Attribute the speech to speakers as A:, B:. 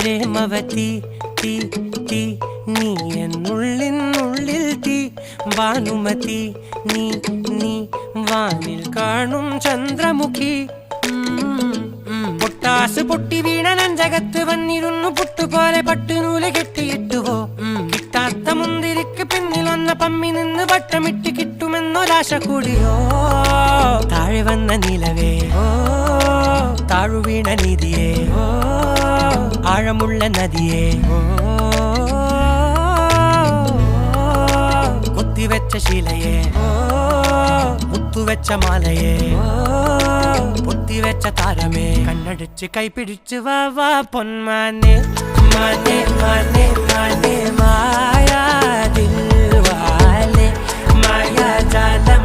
A: പ്രേമവതി തീ തീ നീ എന്നുള്ളിനുള്ളിൽ തീ ഭാനുമതി നീ നീ വാനിൽ കാണും ചന്ദ്രമുഖി പൊട്ടാസ് പൊട്ടി വീണ നെഞ്ചകത്ത് വന്നിരുന്നു പുട്ടുപോലെ പട്ടുനൂല് കെട്ടിയിട്ടുവോ കിട്ടാത്ത മുന്തിരിക്ക് പിന്നിലൊന്ന പമ്മി നിന്ന് വട്ടമിട്ട് കിട്ടുമെന്നൊരാശ കൂടിയോ താഴെ വന്ന നിലവേ താഴു വീണ നിധിയേ ആഴമുള്ള നദിയേ കൊത്തിവെച്ച ശിലയേ മുത്തുവെച്ച മാലയേ പൊത്തിവെച്ച താരമേ കണ്ണടിച്ച് കൈപിടിച്ച് വാ വാ പൊന്മാനെ മാനെ മാനെ മാനെ മായാ ദിൽവാലെ മായാ ജാലം